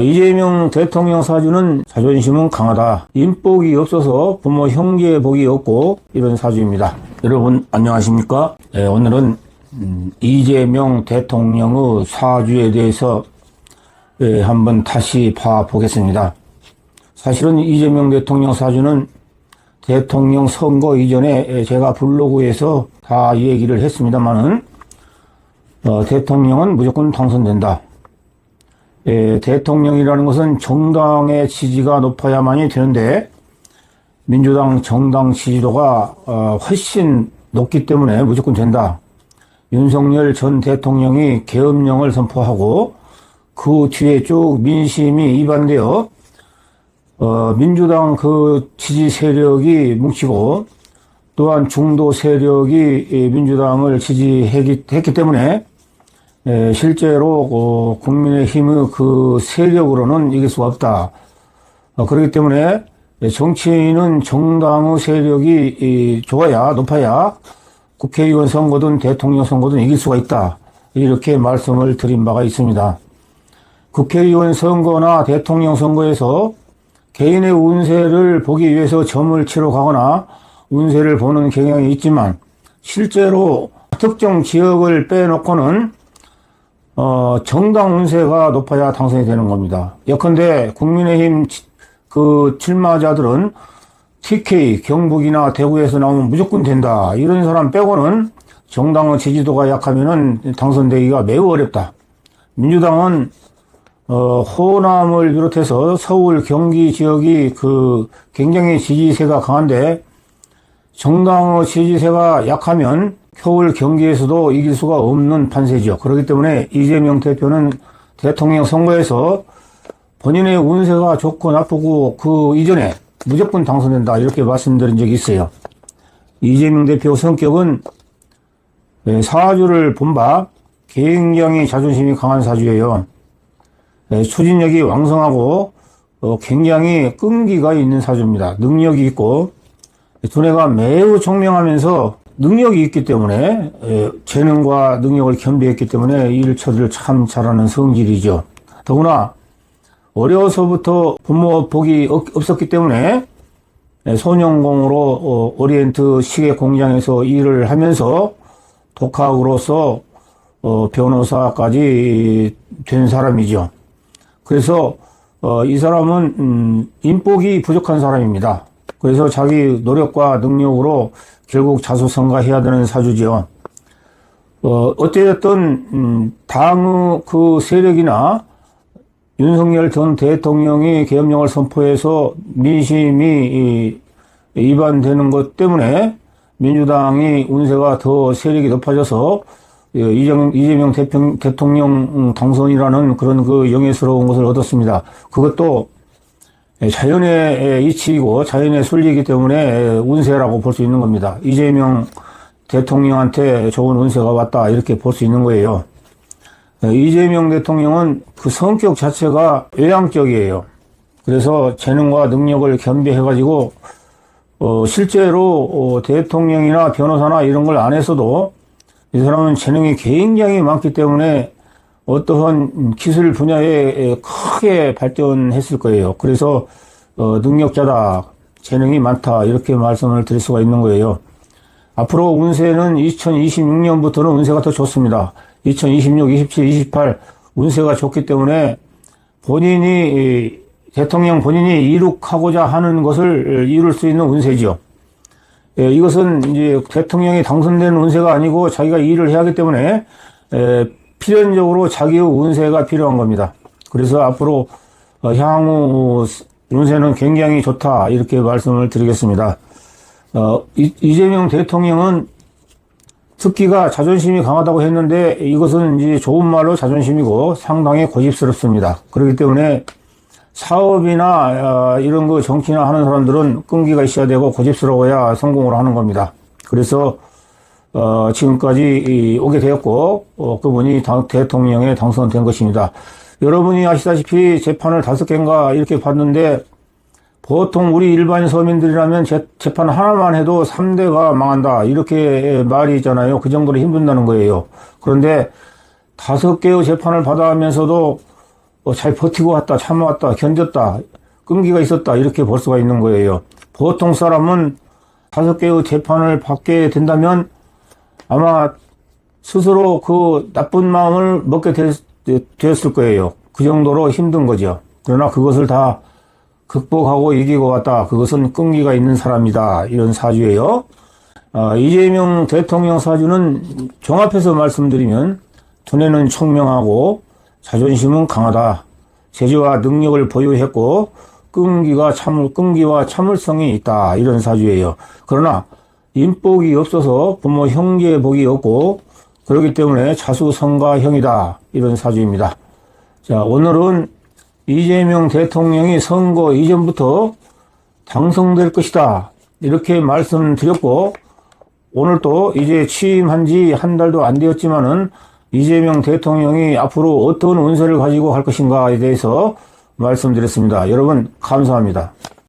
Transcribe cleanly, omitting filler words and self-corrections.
이재명 대통령 사주는 자존심은 강하다. 인복이 없어서 부모 형제 복이 없고 이런 사주입니다. 여러분 안녕하십니까? 네, 오늘은 이재명 대통령의 사주에 대해서 한번 다시 봐보겠습니다. 사실은 이재명 대통령 사주는 대통령 선거 이전에 제가 블로그에서 다 얘기를 했습니다만은 대통령은 무조건 당선된다. 대통령이라는 것은 정당의 지지가 높아야만이 되는데 민주당 정당 지지도가 훨씬 높기 때문에 무조건 된다. 윤석열 전 대통령이 계엄령을 선포하고 그 뒤에 쭉 민심이 이반되어 민주당 그 지지 세력이 뭉치고 또한 중도 세력이 민주당을 지지했기 때문에 실제로 국민의힘의 그 세력으로는 이길 수가 없다. 그렇기 때문에 정치인은 정당의 세력이 좋아야 높아야 국회의원 선거든 대통령 선거든 이길 수가 있다. 이렇게 말씀을 드린 바가 있습니다. 국회의원 선거나 대통령 선거에서 개인의 운세를 보기 위해서 점을 치러 가거나 운세를 보는 경향이 있지만 실제로 특정 지역을 빼놓고는 정당 운세가 높아야 당선이 되는 겁니다. 예컨대 국민의힘 그 출마자들은 TK, 경북이나 대구에서 나오면 무조건 된다. 이런 사람 빼고는 정당의 지지도가 약하면은 당선되기가 매우 어렵다. 민주당은 호남을 비롯해서 서울, 경기 지역이 그 굉장히 지지세가 강한데 정당의 지지세가 약하면 서울, 경기에서도 이길 수가 없는 판세죠. 그렇기 때문에 이재명 대표는 대통령 선거에서 본인의 운세가 좋고 나쁘고 그 이전에 무조건 당선된다. 이렇게 말씀드린 적이 있어요. 이재명 대표 성격은 사주를 본 바 굉장히 자존심이 강한 사주예요. 추진력이 왕성하고 굉장히 끈기가 있는 사주입니다. 능력이 있고 두뇌가 매우 총명하면서 능력이 있기 때문에 재능과 능력을 겸비했기 때문에 일처리를 참 잘하는 성질이죠. 더구나 어려서부터 부모 복이 없었기 때문에 소년공으로 오리엔트 시계 공장에서 일을 하면서 독학으로서 변호사까지 된 사람이죠. 그래서 이 사람은 인복이 부족한 사람입니다. 그래서 자기 노력과 능력으로 결국 자수성가해야 되는 사주지요. 어찌됐든 당의 그 세력이나 윤석열 전 대통령이 계엄령을 선포해서 민심이 위반되는 것 때문에 민주당이 운세가 더 세력이 높아져서 이재명 대통령 당선이라는 그런 그 영예스러운 것을 얻었습니다. 그것도 자연의 이치이고 자연의 순리이기 때문에 운세라고 볼 수 있는 겁니다. 이재명 대통령한테 좋은 운세가 왔다 이렇게 볼 수 있는 거예요. 이재명 대통령은 그 성격 자체가 외향적이에요. 그래서 재능과 능력을 겸비해가지고 실제로 대통령이나 변호사나 이런 걸 안 했어도 이 사람은 재능이 굉장히 많기 때문에 어떠한 기술 분야에 크게 발전했을 거예요. 그래서 능력자다, 재능이 많다 이렇게 말씀을 드릴 수가 있는 거예요. 앞으로 운세는 2026년부터는 운세가 더 좋습니다. 2026, 27, 28 운세가 좋기 때문에 본인이 대통령 본인이 이룩하고자 하는 것을 이룰 수 있는 운세죠. 이것은 이제 대통령이 당선되는 운세가 아니고 자기가 일을 해야 하기 때문에 필연적으로 자기의 운세가 필요한 겁니다. 그래서 앞으로 향후 운세는 굉장히 좋다 이렇게 말씀을 드리겠습니다. 이재명 대통령은 특기가 자존심이 강하다고 했는데 이것은 이제 좋은 말로 자존심이고 상당히 고집스럽습니다. 그렇기 때문에 사업이나 이런 거 정치나 하는 사람들은 끈기가 있어야 되고 고집스러워야 성공을 하는 겁니다. 그래서 지금까지 오게 되었고 그분이 대통령에 당선된 것입니다. 여러분이 아시다시피 재판을 5개인가 이렇게 봤는데 보통 우리 일반 서민들이라면 재판 하나만 해도 3대가 망한다 이렇게 말이 있잖아요. 그 정도로 힘든다는 거예요. 그런데 5개의 재판을 받아가면서도 잘 버티고 왔다, 참아왔다, 견뎠다, 끈기가 있었다, 이렇게 볼 수가 있는 거예요. 보통 사람은 5개의 재판을 받게 된다면 아마 스스로 그 나쁜 마음을 먹게 되었을 거예요. 그 정도로 힘든 거죠. 그러나 그것을 다 극복하고 이기고 왔다. 그것은 끈기가 있는 사람이다. 이런 사주예요. 이재명 대통령 사주는 종합해서 말씀드리면 두뇌는 총명하고 자존심은 강하다. 재주와 능력을 보유했고 끈기와 참을성이 있다. 이런 사주예요. 그러나 인복이 없어서 부모 형제 복이 없고 그렇기 때문에 자수성가형이다. 이런 사주입니다. 자, 오늘은 이재명 대통령이 선거 이전부터 당선될 것이다. 이렇게 말씀드렸고 오늘 또 이제 취임한 지 한 달도 안 되었지만은 이재명 대통령이 앞으로 어떤 운세를 가지고 할 것인가에 대해서 말씀드렸습니다. 여러분 감사합니다.